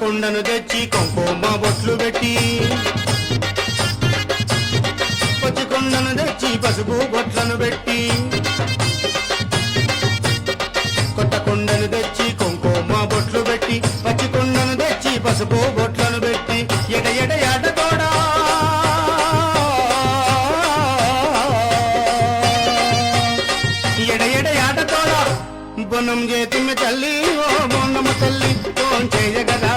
కుండను తెచ్చి కుంకుమ బొట్లు పెట్టి పచ్చి కుండను తెచ్చి పసుపు బొట్లను పెట్టి కొత్త కుండను తెచ్చి కుంకుమ బొట్లు పెట్టి పచ్చి కుండను తెచ్చి పసుపు బొట్లను పెట్టి ఎడ ఎడ ఎడ తోడా ఎడ ఎడ ఎడ తోడా బొన్నం చేతిమ్మ తల్లి ఓ బొన్నమ్మ తల్లి ఫోన్ చేయగదా